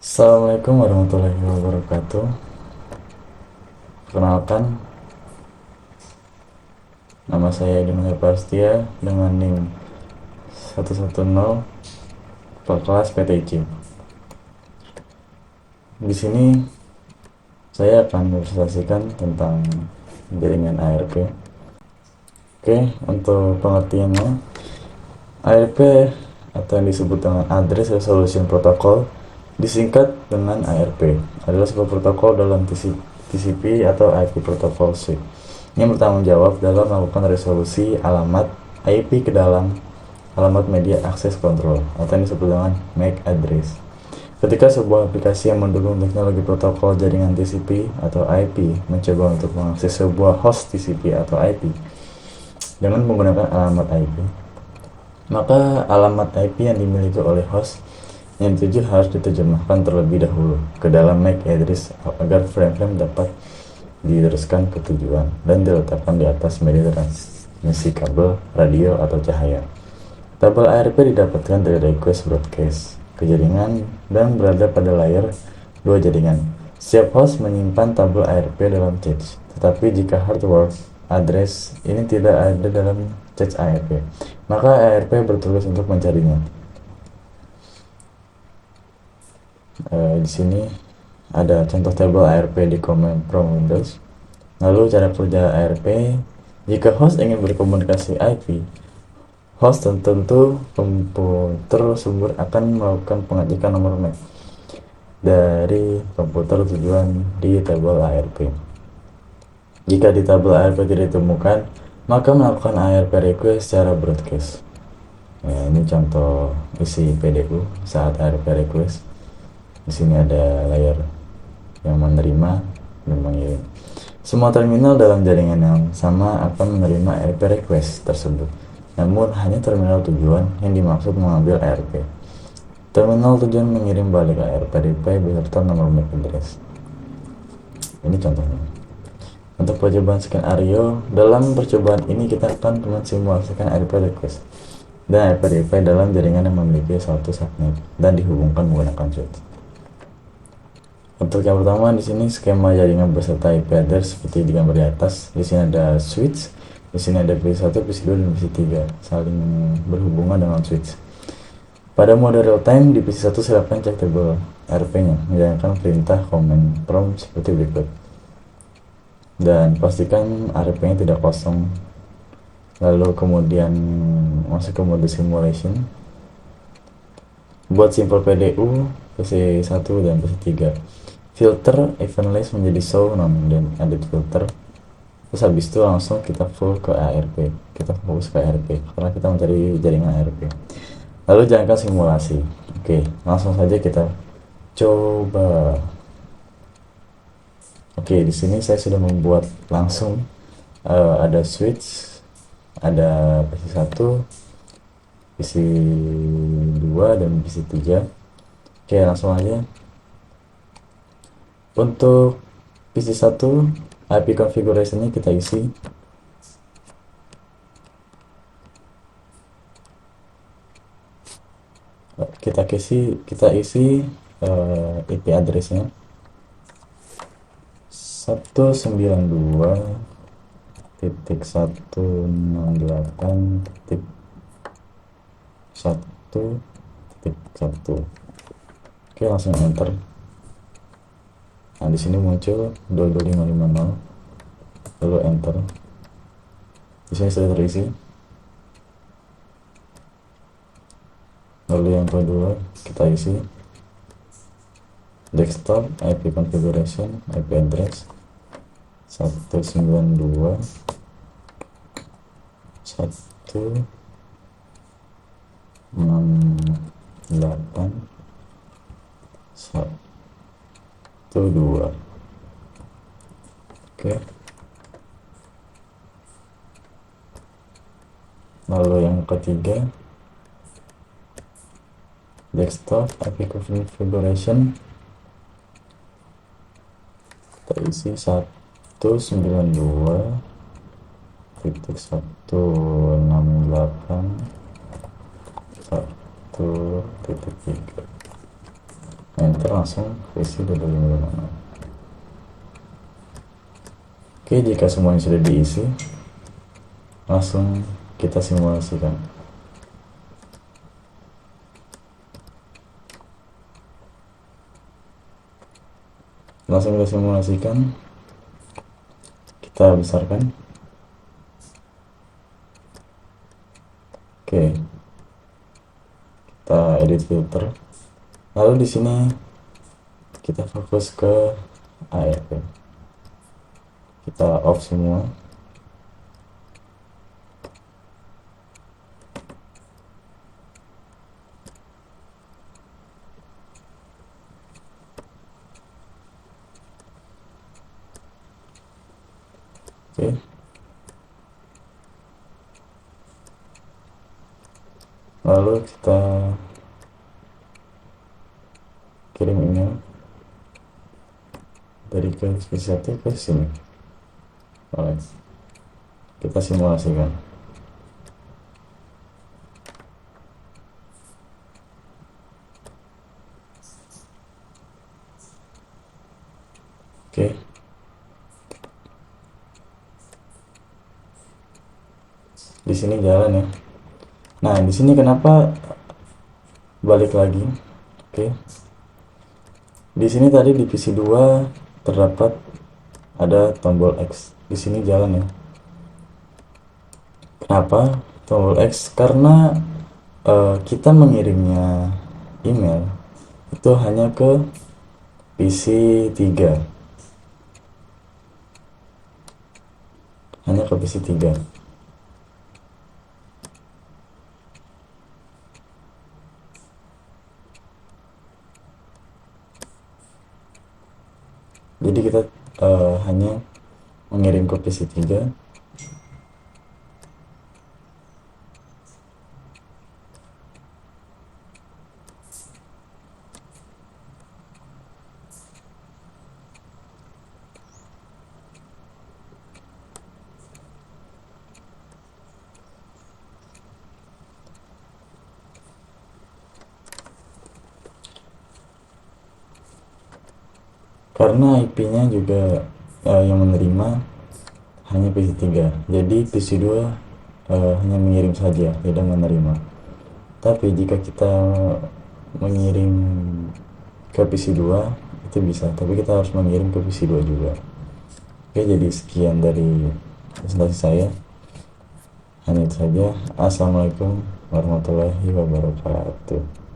Assalamualaikum warahmatullahi wabarakatuh. Perkenalkan, nama saya Edi Prastia dengan NIM 110 kelas PTIC. Di sini saya akan mempresentasikan tentang jaringan ARP. Oke, untuk pengertiannya, ARP atau yang disebut dengan Address Resolution Protocol, disingkat dengan ARP, adalah sebuah protokol dalam TCP atau IP Protocol Suite yang bertanggung jawab dalam melakukan resolusi alamat IP ke dalam alamat media access control atau yang disebut dengan MAC address. Ketika sebuah aplikasi yang mendukung teknologi protokol jaringan TCP atau IP mencoba untuk mengakses sebuah host TCP atau IP dengan menggunakan alamat IP, maka alamat IP yang dimiliki oleh host yang dituju harus diterjemahkan terlebih dahulu ke dalam MAC address agar frame-frame dapat diteruskan ke tujuan dan diletakkan di atas media transmisi kabel, radio, atau cahaya. Tabel ARP didapatkan dari request broadcast ke jaringan dan berada pada layer 2 jaringan. Setiap host menyimpan tabel ARP dalam cache, tetapi jika hardware address ini tidak ada dalam cache ARP, maka ARP bertugas untuk mencarinya. Di sini ada contoh tabel ARP di command from Windows. Lalu cara kerja ARP, jika host ingin berkomunikasi IP, host tentu komputer sumber akan melakukan pengecekan nomor MAC dari komputer tujuan di tabel ARP. Jika di tabel ARP tidak ditemukan, maka melakukan ARP request secara broadcast. Ini contoh isi PDU saat ARP request. Di sini ada layer yang menerima dan mengirim. Semua terminal dalam jaringan yang sama akan menerima ARP request tersebut, namun hanya terminal tujuan yang dimaksud mengambil ARP. Terminal tujuan mengirim balik ARP reply beserta nomor MAC address. Ini contohnya. Untuk percobaan skenario, dalam percobaan ini kita akan mensimulasikan ARP request dan ARP reply dalam jaringan yang memiliki satu subnet dan dihubungkan menggunakan switch. Untuk yang pertama, di sini skema jaringan beserta IP address seperti di gambar di atas. Di sini ada switch, di sini ada PC1, PC2, dan PC3 saling berhubungan dengan switch. Pada mode real time di PC1 silakan cek tabel ARP-nya, menjalankan perintah command prompt seperti berikut. Dan pastikan ARP-nya tidak kosong. Lalu kemudian masuk ke mode simulation. Buat simple PDU PC1 dan PC3. Filter event list menjadi show none dan edit filter. Terus habis itu langsung kita full ke ARP. Kita fokus ke ARP karena kita mencari jaringan ARP. Lalu jalankan simulasi. Oke, langsung saja kita coba. Oke, di sini saya sudah membuat langsung ada switch, ada PC1, PC2 dan PC3. Oke, langsung aja. Untuk PC1 IP configuration-nya kita isi. Kita isi IP address-nya 192.168.1.1. Oke, langsung enter. Nah, di sini muncul 22550, lalu enter. Di sini sudah terisi. Lalu yang kedua kita isi desktop IP configuration IP address 192 168 12. Oke. Lalu yang ketiga desktop IP configuration kita isi 192.168.1.3. enter langsung isi 2556. Oke, jika semuanya sudah diisi, langsung kita simulasikan. Langsung kita simulasikan, kita besarkan. Oke, kita edit filter. Lalu di sini kita fokus ke ARP. Kita off semua. Oke. Lalu kita kirim email dari ke satu ke sini. Alright. Kita simulasikan. Oke. Di sini jalan ya. Nah, di sini kenapa balik lagi? Oke. Di sini tadi di PC2 terdapat ada tombol X. Di sini jalan ya. Kenapa tombol X? Karena kita mengirimnya email itu hanya ke PC3. Hanya ke PC3. Jadi kita hanya mengirim ke PC3. Karena IP-nya juga yang menerima hanya PC3, jadi PC2 hanya mengirim saja, tidak menerima. Tapi jika kita mengirim ke PC2 itu bisa, tapi kita harus mengirim ke PC2 juga. Oke, jadi sekian dari presentasi saya. Hanya itu saja. Assalamualaikum warahmatullahi wabarakatuh.